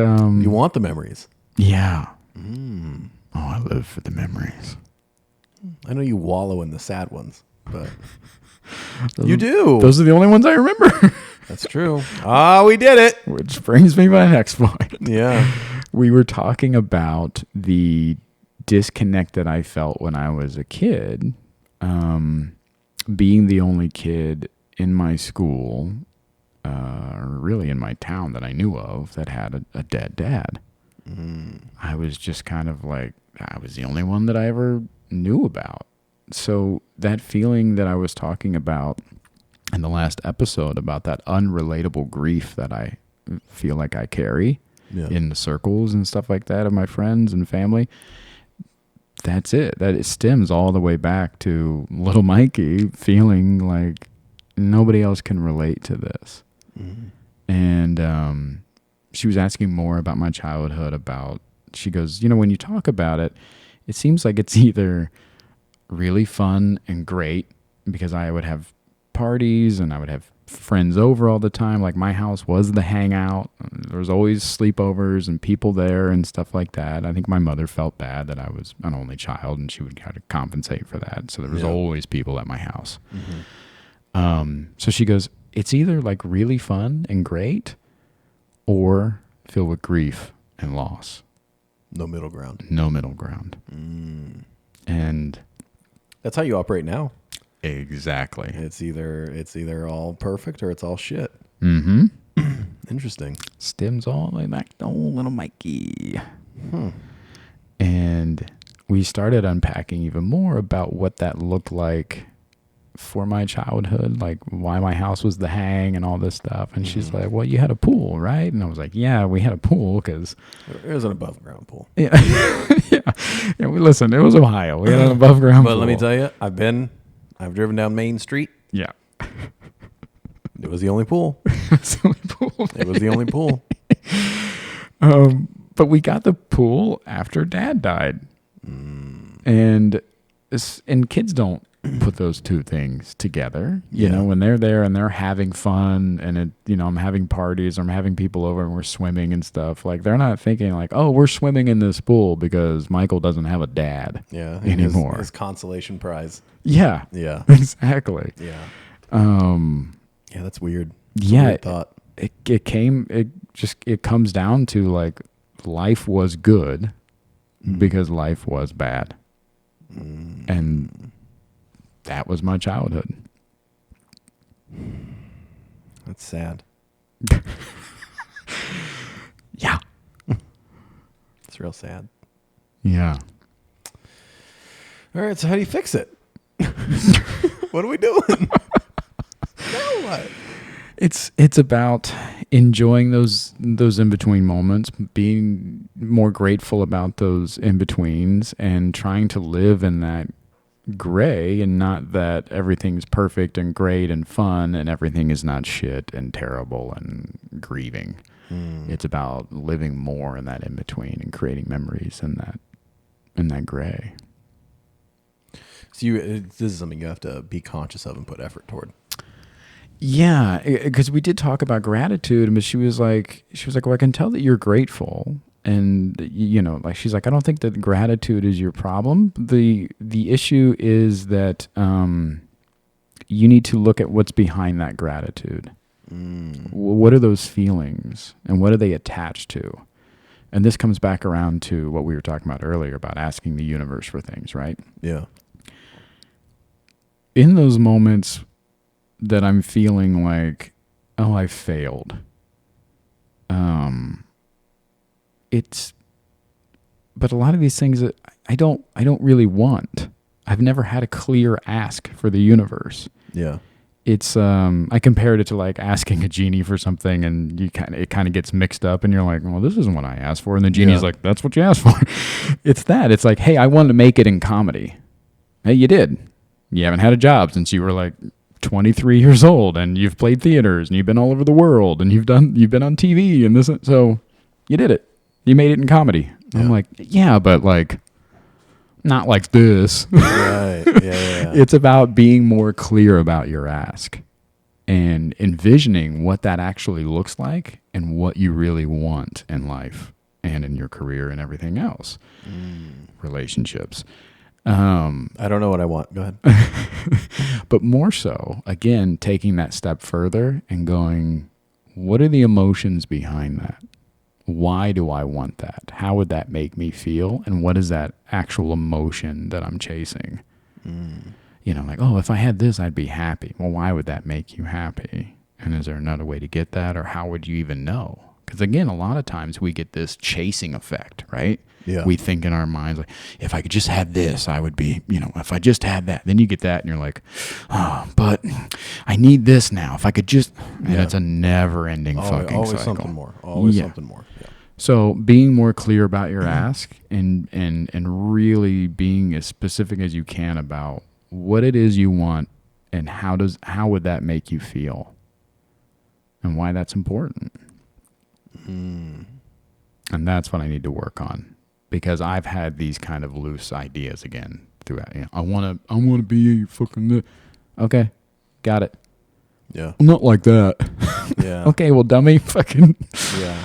[SPEAKER 2] you want the memories.
[SPEAKER 1] Yeah. Mm. Oh, I live for the memories.
[SPEAKER 2] I know you wallow in the sad ones, but you do.
[SPEAKER 1] Those are the only ones I remember.
[SPEAKER 2] That's true. We did it.
[SPEAKER 1] Which brings me to my next point.
[SPEAKER 2] Yeah.
[SPEAKER 1] We were talking about the disconnect that I felt when I was a kid, being the only kid in my school, or really in my town that I knew of, that had a dead dad. Mm. I was just kind of like, I was the only one that I ever knew about. So that feeling that I was talking about in the last episode, about that unrelatable grief that I feel like I carry in the circles and stuff like that of my friends and family, that's it. That it stems all the way back to little Mikey feeling like nobody else can relate to this. Mm-hmm. And she was asking more about my childhood. She goes, when you talk about it, it seems like it's either really fun and great because I would have parties and I would have friends over all the time. Like my house was the hangout. There was always sleepovers and people there and stuff like that. I think my mother felt bad that I was an only child and she would kind of compensate for that. So there was always people at my house. Mm-hmm. So she goes, it's either like really fun and great or filled with grief and loss.
[SPEAKER 2] No middle ground.
[SPEAKER 1] No middle ground. And
[SPEAKER 2] that's how you operate now.
[SPEAKER 1] Exactly.
[SPEAKER 2] It's either all perfect or it's all shit.
[SPEAKER 1] Mm-hmm.
[SPEAKER 2] Interesting.
[SPEAKER 1] Stems all the way back to old little Mikey. And we started unpacking even more about what that looked like for my childhood, like why my house was the hang and all this stuff. And she's like, well, you had a pool, right? And I was like, yeah, we had a pool because
[SPEAKER 2] it was an above ground pool.
[SPEAKER 1] Yeah. Yeah. Listen, it was Ohio. We had an above ground pool.
[SPEAKER 2] But let me tell you, I've driven down Main Street.
[SPEAKER 1] Yeah.
[SPEAKER 2] It was the only pool. It was the only pool.
[SPEAKER 1] But we got the pool after Dad died. And kids don't put those two things together. You know, when they're there and they're having fun and I'm having parties or I'm having people over and we're swimming and stuff, like they're not thinking like, oh, we're swimming in this pool because Michael doesn't have a dad anymore.
[SPEAKER 2] His consolation prize.
[SPEAKER 1] Yeah.
[SPEAKER 2] Yeah.
[SPEAKER 1] Exactly.
[SPEAKER 2] Yeah. Yeah, that's weird. That's
[SPEAKER 1] a
[SPEAKER 2] weird thought.
[SPEAKER 1] It comes down to like life was good because life was bad. And that was my childhood.
[SPEAKER 2] That's sad.
[SPEAKER 1] Yeah.
[SPEAKER 2] It's real sad.
[SPEAKER 1] Yeah.
[SPEAKER 2] All right, so how do you fix it? What are we doing? Now what?
[SPEAKER 1] It's about enjoying those in-between moments, being more grateful about those in-betweens, and trying to live in that gray and not that everything's perfect and great and fun and everything is not shit and terrible and grieving. It's about living more in that in-between and creating memories in that gray.
[SPEAKER 2] So this is something you have to be conscious of and put effort toward.
[SPEAKER 1] Yeah, because we did talk about gratitude, but she was like, well, I can tell that you're grateful. And, like she's like, I don't think that gratitude is your problem. The issue is that you need to look at what's behind that gratitude. What are those feelings and what are they attached to? And this comes back around to what we were talking about earlier about asking the universe for things, right?
[SPEAKER 2] Yeah.
[SPEAKER 1] In those moments that I'm feeling like, oh, I failed. But a lot of these things that I don't really want. I've never had a clear ask for the universe.
[SPEAKER 2] Yeah.
[SPEAKER 1] It's I compared it to like asking a genie for something, and it kind of gets mixed up, and you're like, well, this isn't what I asked for, and the genie's like, that's what you asked for. It's that. It's like, hey, I wanted to make it in comedy. Hey, you did. You haven't had a job since you were like 23 years old, and you've played theaters, and you've been all over the world, and you've been on TV, and this, so you did it. You made it in comedy. Yeah. I'm like, yeah, but like, not like this.
[SPEAKER 2] Right. Yeah.
[SPEAKER 1] It's about being more clear about your ask and envisioning what that actually looks like and what you really want in life and in your career and everything else. Relationships.
[SPEAKER 2] I don't know what I want. Go ahead.
[SPEAKER 1] But more so, again, taking that step further and going, what are the emotions behind that? Why do I want that? How would that make me feel? And what is that actual emotion that I'm chasing? Like, oh, if I had this, I'd be happy. Well, why would that make you happy? And is there another way to get that? Or how would you even know? Because again, a lot of times we get this chasing effect, right?
[SPEAKER 2] Yeah.
[SPEAKER 1] We think in our minds, like, if I could just have this, I would be, if I just had that. Then you get that and you're like, oh, but I need this now. If I could just, and it's a never ending fucking
[SPEAKER 2] always
[SPEAKER 1] cycle.
[SPEAKER 2] Something more. Always something more. Yeah.
[SPEAKER 1] So being more clear about your ask and really being as specific as you can about what it is you want and how would that make you feel and why that's important. And that's what I need to work on, because I've had these kind of loose ideas again throughout. You know, I want to be fucking okay, got it.
[SPEAKER 2] Yeah.
[SPEAKER 1] I'm not like that.
[SPEAKER 2] Yeah.
[SPEAKER 1] Okay, well, dummy, fucking
[SPEAKER 2] Yeah.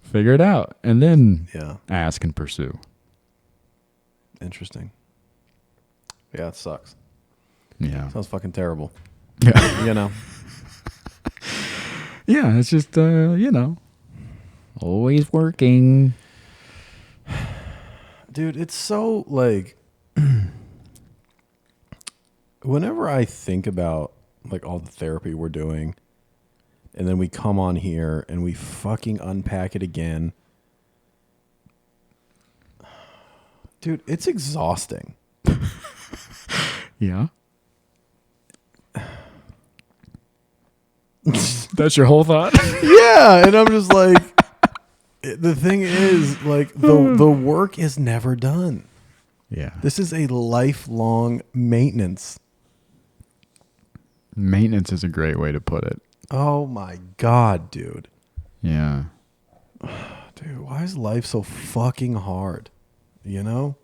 [SPEAKER 1] figure it out, and then
[SPEAKER 2] Yeah.
[SPEAKER 1] ask and pursue.
[SPEAKER 2] Interesting. Yeah, it sucks.
[SPEAKER 1] Yeah.
[SPEAKER 2] Sounds fucking terrible.
[SPEAKER 1] Yeah.
[SPEAKER 2] You know.
[SPEAKER 1] Yeah, it's just always working.
[SPEAKER 2] Dude, it's so like whenever I think about like all the therapy we're doing and then we come on here and we fucking unpack it again. Dude, it's exhausting.
[SPEAKER 1] Yeah. That's your whole thought?
[SPEAKER 2] Yeah, and I'm just like the thing is like the work is never done.
[SPEAKER 1] Yeah.
[SPEAKER 2] This is a lifelong maintenance.
[SPEAKER 1] Maintenance is a great way to put it.
[SPEAKER 2] Oh my God, dude.
[SPEAKER 1] Yeah.
[SPEAKER 2] Dude, why is life so fucking hard? You know?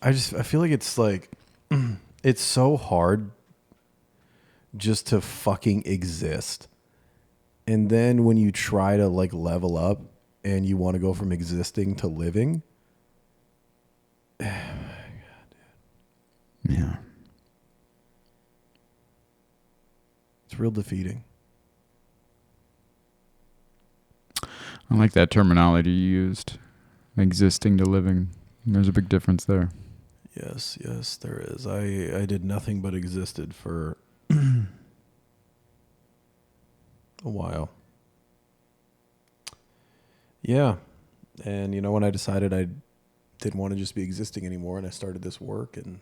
[SPEAKER 2] I feel like it's like, it's so hard just to fucking exist. And then when you try to like level up and you want to go from existing to living, oh my God, dude.
[SPEAKER 1] Yeah.
[SPEAKER 2] It's real defeating.
[SPEAKER 1] I like that terminology you used. Existing to living. There's a big difference there.
[SPEAKER 2] Yes, there is. I did nothing but existed for a while. Yeah. And you know, when I decided I didn't want to just be existing anymore and I started this work and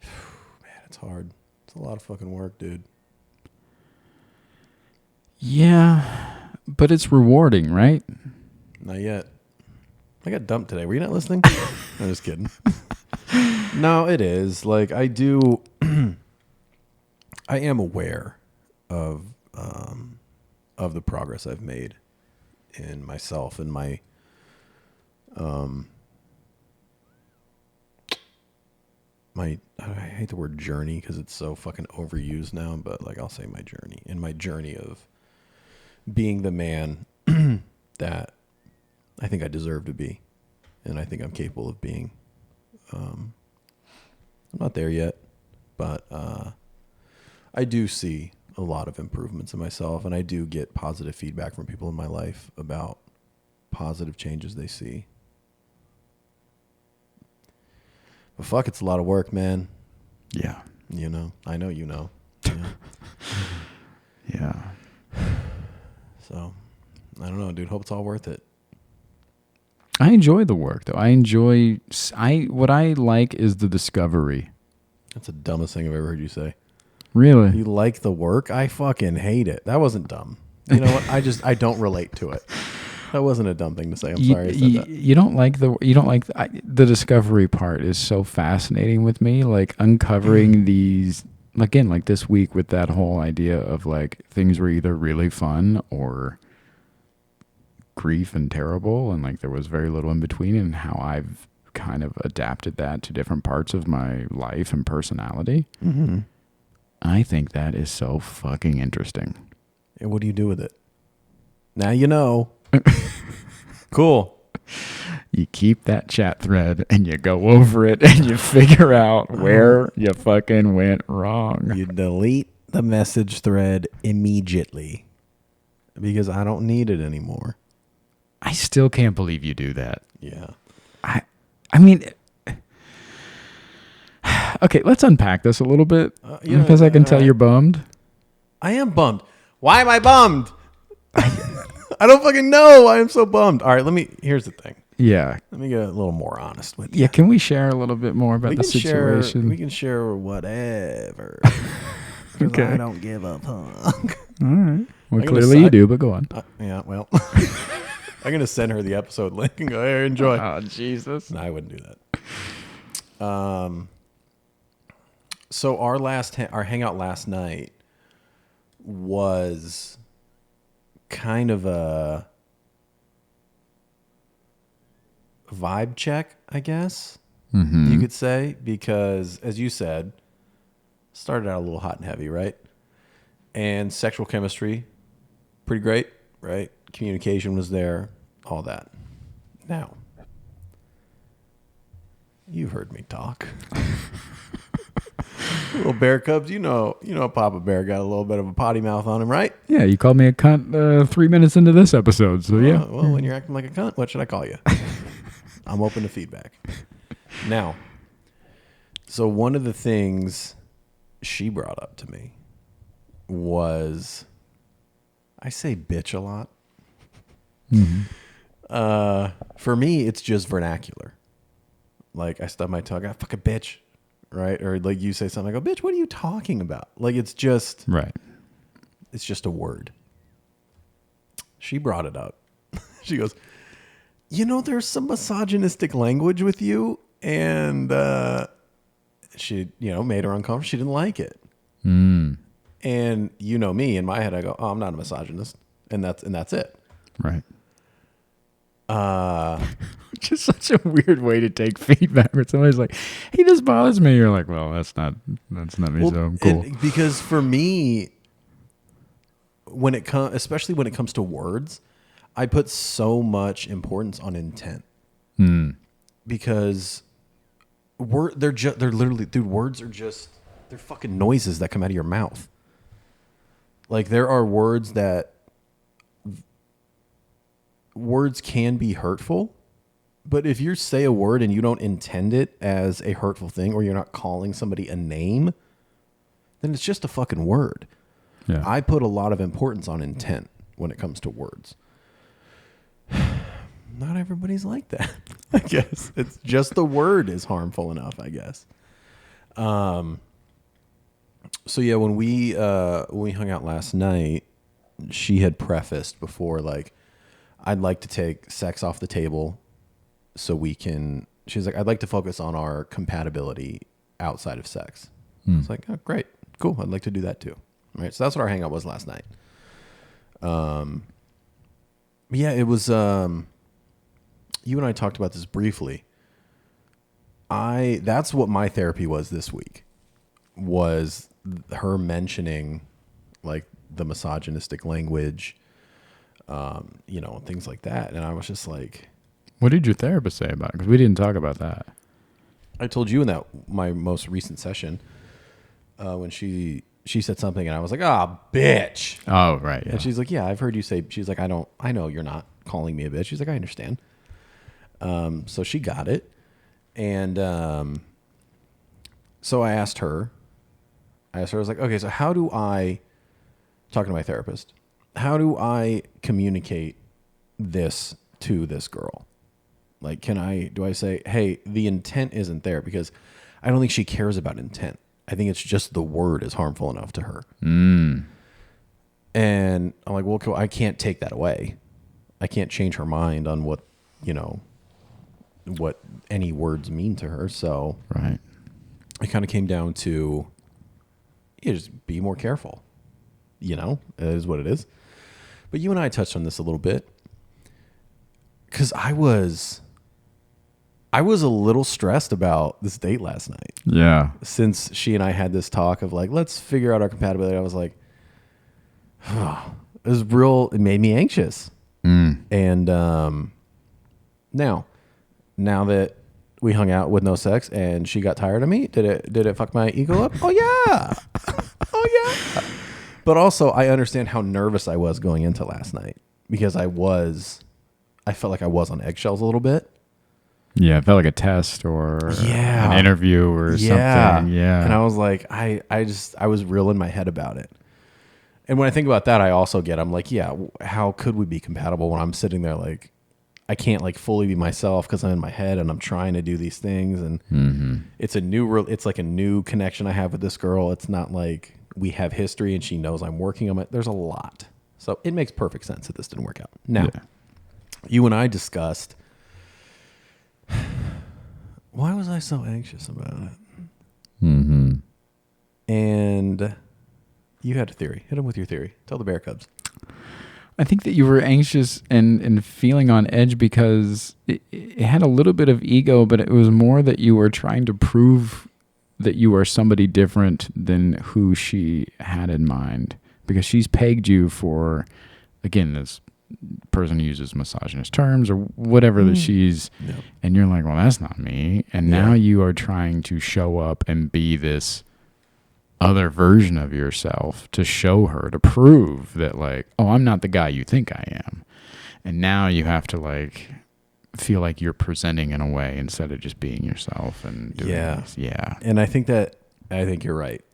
[SPEAKER 2] man, it's hard. It's a lot of fucking work, dude.
[SPEAKER 1] Yeah, but it's rewarding, right?
[SPEAKER 2] Not yet. I got dumped today. Were you not listening? I'm just kidding. No, it is. Like I do I am aware of the progress I've made in myself and my I hate the word journey because it's so fucking overused now, but like I'll say my journey of being the man that I think I deserve to be and I think I'm capable of being. I'm not there yet, but I do see a lot of improvements in myself, and I do get positive feedback from people in my life about positive changes they see. But fuck, it's a lot of work, man.
[SPEAKER 1] Yeah.
[SPEAKER 2] You know, I know you know. Yeah.
[SPEAKER 1] Yeah.
[SPEAKER 2] So, I don't know, dude. Hope it's all worth it.
[SPEAKER 1] I enjoy the work, though. What I like is the discovery.
[SPEAKER 2] That's the dumbest thing I've ever heard you say.
[SPEAKER 1] Really?
[SPEAKER 2] You like the work? I fucking hate it. That wasn't dumb. You know what? I don't relate to it. That wasn't a dumb thing to say. I'm sorry I said that.
[SPEAKER 1] You don't like the discovery part is so fascinating with me. Like uncovering these, again, like this week with that whole idea of like things were either really fun or grief and terrible, and like there was very little in between, and how I've kind of adapted that to different parts of my life and personality.
[SPEAKER 2] Mm-hmm.
[SPEAKER 1] I think that is so fucking interesting.
[SPEAKER 2] And what do you do with it? Now you know. Cool.
[SPEAKER 1] You keep that chat thread and you go over it and you figure out where you fucking went wrong.
[SPEAKER 2] You delete the message thread immediately because I don't need it anymore.
[SPEAKER 1] I still can't believe you do that.
[SPEAKER 2] Yeah.
[SPEAKER 1] I mean, okay, let's unpack this a little bit because I can tell you're bummed.
[SPEAKER 2] I am bummed. Why am I bummed? I don't fucking know. I am so bummed. All right, here's the thing.
[SPEAKER 1] Yeah.
[SPEAKER 2] Let me get a little more honest with you.
[SPEAKER 1] Yeah, can we share a little bit more about the situation?
[SPEAKER 2] We can share whatever. because I don't give a fuck.
[SPEAKER 1] All right. Well, clearly you do, but go on.
[SPEAKER 2] Yeah, well. I'm going to send her the episode link and go, hey, enjoy.
[SPEAKER 1] Oh, Jesus.
[SPEAKER 2] No, I wouldn't do that. So our hangout last night was kind of a vibe check, I guess you could say, because as you said, started out a little hot and heavy, right? And sexual chemistry, pretty great, right? Communication was there, all that. Now, you've heard me talk. Little bear cubs, you know, Papa Bear got a little bit of a potty mouth on him, right?
[SPEAKER 1] Yeah, you called me a cunt 3 minutes into this episode, so yeah.
[SPEAKER 2] Well, when you're acting like a cunt, what should I call you? I'm open to feedback. Now, so one of the things she brought up to me was, I say bitch a lot. For me, it's just vernacular. Like, I stub my tongue, I fucking bitch, right? Or like you say something, I go, bitch, what are you talking about? Like, it's just
[SPEAKER 1] right.
[SPEAKER 2] It's just a word. She brought it up. She goes, there's some misogynistic language with you, and she, made her uncomfortable. She didn't like it. And me, in my head, I go, oh, I'm not a misogynist, and that's it.
[SPEAKER 1] Right. Just such a weird way to take feedback where somebody's like, hey, this bothers me. You're like, well, that's not me. Well, so cool.
[SPEAKER 2] Because for me, especially when it comes to words, I put so much importance on intent. Because they're literally, dude, words are just, they're fucking noises that come out of your mouth. Like, there are words can be hurtful, but if you say a word and you don't intend it as a hurtful thing, or you're not calling somebody a name, then it's just a fucking word. Yeah. I put a lot of importance on intent when it comes to words. Not everybody's like that, I guess. It's just the word is harmful enough, I guess. So yeah, when we hung out last night, she had prefaced before, like, I'd like to take sex off the table so we can, she's like, I'd like to focus on our compatibility outside of sex. I was like, oh, great, cool. I'd like to do that too. All right. So that's what our hangout was last night. Yeah, it was, you and I talked about this briefly. That's what my therapy was this week, was her mentioning like the misogynistic language, things like that. And I was just like,
[SPEAKER 1] what did your therapist say about it? Because we didn't talk about that.
[SPEAKER 2] I told you in my most recent session, when she said something and I was like, bitch.
[SPEAKER 1] Oh, right. Yeah.
[SPEAKER 2] And she's like, yeah, I've heard you say, she's like, I know you're not calling me a bitch. She's like, I understand. So she got it. And, so I asked her, I was like, okay, so how do I, talking to my therapist, how do I communicate this to this girl? Like, do I say, hey, the intent isn't there? Because I don't think she cares about intent. I think it's just the word is harmful enough to her. And I'm like, well, cool, I can't take that away. I can't change her mind on what any words mean to her. So
[SPEAKER 1] right.
[SPEAKER 2] It kind of came down to, just be more careful. It is what it is. But you and I touched on this a little bit, because I was a little stressed about this date last night.
[SPEAKER 1] Yeah.
[SPEAKER 2] Since she and I had this talk of like, let's figure out our compatibility. I was like, it made me anxious. And now that we hung out with no sex and she got tired of me, did it fuck my ego up? Oh yeah. Oh yeah. But also I understand how nervous I was going into last night, because I felt like I was on eggshells a little bit.
[SPEAKER 1] Yeah, it felt like a test or an interview or something. Yeah.
[SPEAKER 2] And I was like, I was real in my head about it. And when I think about that, I'm like, yeah, how could we be compatible when I'm sitting there like, I can't like fully be myself because I'm in my head and I'm trying to do these things. And it's like a new connection I have with this girl. It's not like, we have history and she knows I'm working on it. There's a lot. So it makes perfect sense that this didn't work out. Now, you and I discussed, why was I so anxious about it?
[SPEAKER 1] Mm-hmm.
[SPEAKER 2] And you had a theory. Hit him with your theory. Tell the Bear Cubs.
[SPEAKER 1] I think that you were anxious and feeling on edge because it had a little bit of ego, but it was more that you were trying to prove that you are somebody different than who she had in mind. Because she's pegged you for, again, this person who uses misogynist terms or whatever that she's, and you're like, well, that's not me. And now you are trying to show up and be this other version of yourself to show her, to prove that like, oh, I'm not the guy you think I am. And now you have to like feel like you're presenting in a way instead of just being yourself and doing this. Yeah.
[SPEAKER 2] And I think you're right.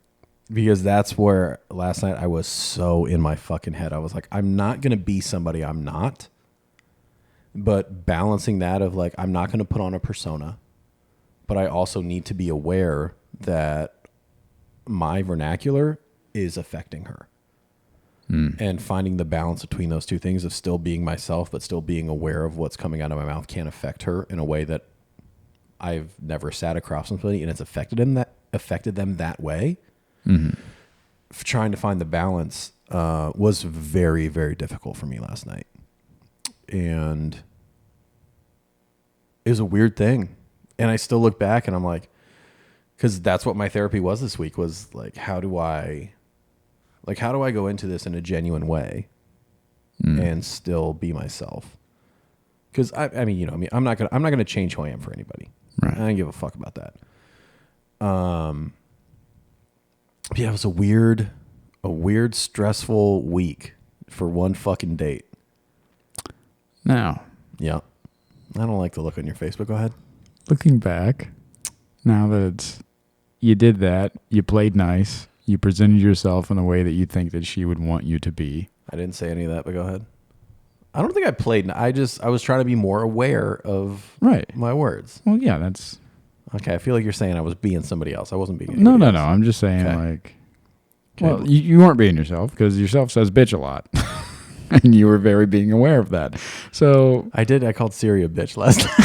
[SPEAKER 2] Because that's where last night I was so in my fucking head. I was like, I'm not going to be somebody I'm not. But balancing that of like, I'm not going to put on a persona. But I also need to be aware that my vernacular is affecting her. And finding the balance between those two things of still being myself, but still being aware of what's coming out of my mouth can affect her in a way that I've never sat across somebody and it's affected them that way. Mm-hmm. Trying to find the balance was very, very difficult for me last night. And it was a weird thing. And I still look back and I'm like, because that's what my therapy was this week, was like, how do I go into this in a genuine way and still be myself? Because I mean, you know, I'm not gonna change who I am for anybody.
[SPEAKER 1] Right.
[SPEAKER 2] I don't give a fuck about that. Yeah, it was a weird, stressful week for one fucking date.
[SPEAKER 1] Now.
[SPEAKER 2] Yeah. I don't like the look on your face, but go ahead.
[SPEAKER 1] Looking back, now that you did that, you played nice, you presented yourself in a way that you think that she would want you to be.
[SPEAKER 2] I didn't say any of that, but go ahead. I don't think I played. I was trying to be more aware of my words.
[SPEAKER 1] Well, yeah, that's...
[SPEAKER 2] Okay, I feel like you're saying I was being somebody else. I wasn't being anybody else.
[SPEAKER 1] No. I'm just saying, like... Okay. Well, you weren't being yourself because yourself says bitch a lot. And you were very being aware of that. So...
[SPEAKER 2] I did. I called Siri a bitch last night.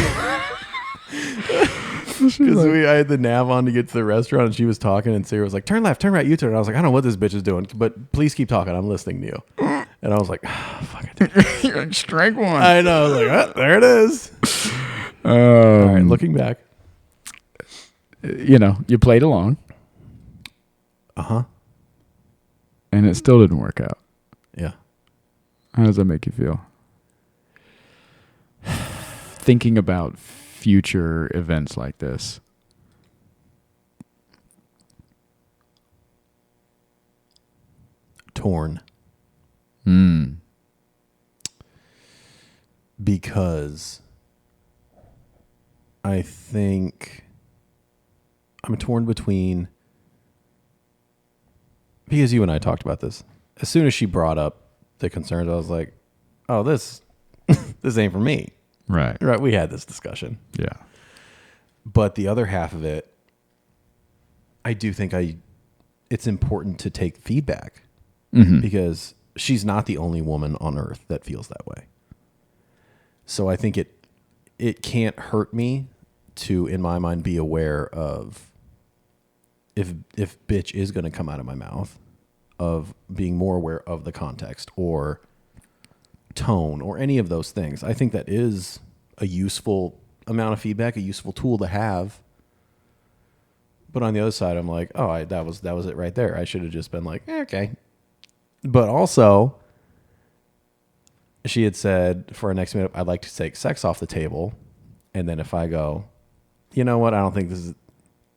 [SPEAKER 2] Because I had the nav on to get to the restaurant and she was talking and Siri was like, turn left, turn right, U-turn. And I was like, I don't know what this bitch is doing, but please keep talking. I'm listening to you. And I was like, fuck it.
[SPEAKER 1] You're like, strike one.
[SPEAKER 2] I know. I was like, there it is. All right, looking back.
[SPEAKER 1] You know, you played along.
[SPEAKER 2] Uh-huh.
[SPEAKER 1] And it still didn't work out.
[SPEAKER 2] Yeah.
[SPEAKER 1] How does that make you feel? Thinking about future events like this.
[SPEAKER 2] Torn. Because I think I'm torn between, because you and I talked about this. As soon as she brought up the concerns, I was like, oh, this ain't for me.
[SPEAKER 1] Right.
[SPEAKER 2] We had this discussion.
[SPEAKER 1] Yeah.
[SPEAKER 2] But the other half of it, I do think it's important to take feedback because she's not the only woman on earth that feels that way. So I think it can't hurt me to, in my mind, be aware of if bitch is going to come out of my mouth, of being more aware of the context or tone or any of those things. I think that is a useful amount of feedback, a useful tool to have. But on the other side, I'm like, oh, that was it right there. I should have just been like, okay. But also, she had said for our next minute, I'd like to take sex off the table. And then if I go, you know what? I don't think this is.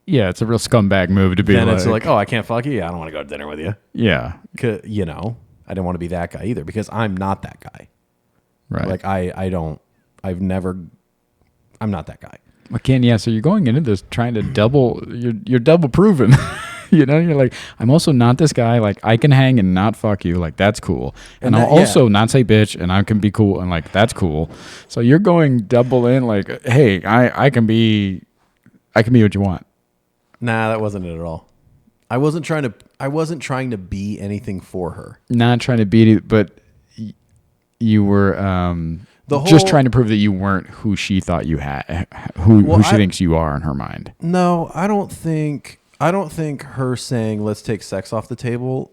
[SPEAKER 1] Yeah, it's a real scumbag move to be
[SPEAKER 2] then it's like, oh, I can't fuck you. I don't want to go to dinner with you.
[SPEAKER 1] Yeah.
[SPEAKER 2] You know, I didn't want to be that guy either because I'm not that guy.
[SPEAKER 1] Right.
[SPEAKER 2] Like I'm not that guy.
[SPEAKER 1] Again, yeah, so you're going into this trying to you're double proven. You know, you're like, I'm also not this guy. Like, I can hang and not fuck you. Like, that's cool. And I'll also not say bitch and I can be cool. And like, that's cool. So you're going double in like, hey, I can be what you want.
[SPEAKER 2] Nah, that wasn't it at all. I wasn't trying to be anything for her.
[SPEAKER 1] Not trying to beat it, but you were just trying to prove that you weren't who she thought you had, who she thinks you are in her mind.
[SPEAKER 2] No, I don't think her saying let's take sex off the table,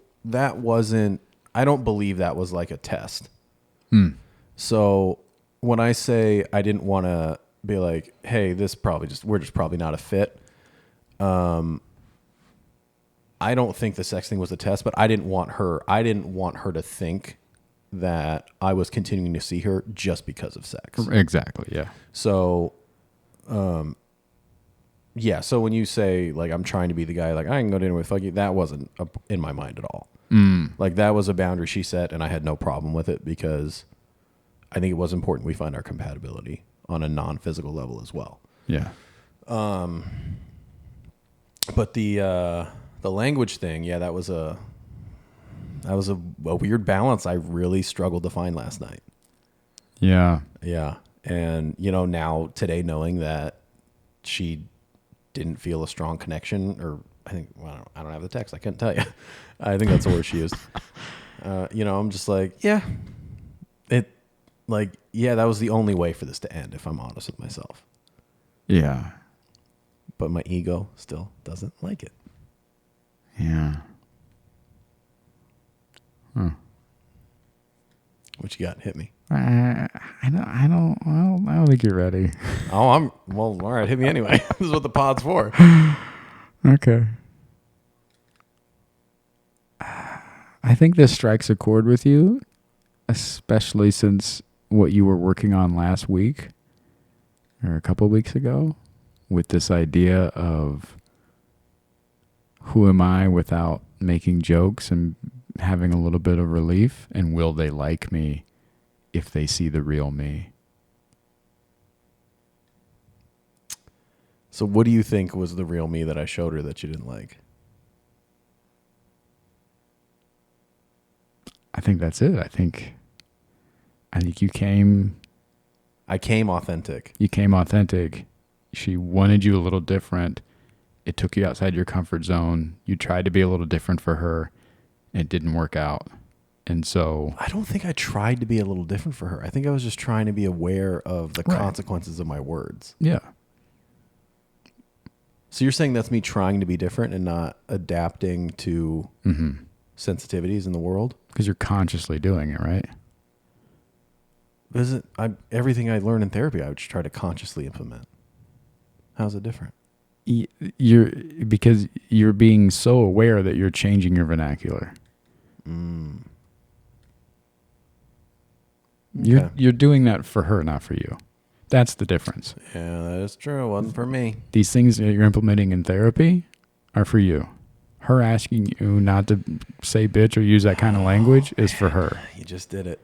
[SPEAKER 2] I don't believe that was like a test. So when I say I didn't want to be like, hey, we're just probably not a fit. I don't think the sex thing was a test, but I didn't want her to think that I was continuing to see her just because of sex.
[SPEAKER 1] Exactly. Yeah.
[SPEAKER 2] So, so when you say like, I'm trying to be the guy, like I can go to dinner with fuck you, that wasn't in my mind at all. Like that was a boundary she set and I had no problem with it because I think it was important we find our compatibility on a non-physical level as well.
[SPEAKER 1] Yeah.
[SPEAKER 2] But the language thing, that was a weird balance I really struggled to find last night.
[SPEAKER 1] Yeah.
[SPEAKER 2] Yeah. And, now today knowing that she didn't feel a strong connection or I don't have the text. I couldn't tell you. I think that's the word she used. I'm just like, that was the only way for this to end, if I'm honest with myself.
[SPEAKER 1] Yeah.
[SPEAKER 2] But my ego still doesn't like it.
[SPEAKER 1] Yeah. Huh.
[SPEAKER 2] What you got? Hit me.
[SPEAKER 1] I don't think you're ready.
[SPEAKER 2] All right. Hit me anyway. This is what the pod's for.
[SPEAKER 1] Okay. I think this strikes a chord with you, especially since what you were working on last week or a couple of weeks ago with this idea of who am I without making jokes and having a little bit of relief, and will they like me if they see the real me?
[SPEAKER 2] So what do you think was the real me that I showed her that you didn't like?
[SPEAKER 1] I think that's it. I think you came...
[SPEAKER 2] I came authentic.
[SPEAKER 1] You came authentic. She wanted you a little different. It took you outside your comfort zone. You tried to be a little different for her. It didn't work out. And so...
[SPEAKER 2] I don't think I tried to be a little different for her. I think I was just trying to be aware of the consequences of my words.
[SPEAKER 1] Yeah.
[SPEAKER 2] So you're saying that's me trying to be different and not adapting to sensitivities in the world?
[SPEAKER 1] Because you're consciously doing it, right?
[SPEAKER 2] Everything I learn in therapy, I would just try to consciously implement. How's it different?
[SPEAKER 1] Because you're being so aware that you're changing your vernacular.
[SPEAKER 2] Okay.
[SPEAKER 1] You're doing that for her, not for you. That's the difference.
[SPEAKER 2] Yeah, that is true. It wasn't for me.
[SPEAKER 1] These things that you're implementing in therapy are for you. Her asking you not to say bitch or use that kind of language is for her.
[SPEAKER 2] You just did it.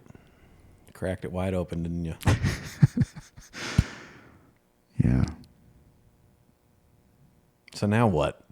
[SPEAKER 2] Cracked it wide open, didn't you?
[SPEAKER 1] Yeah.
[SPEAKER 2] So now what?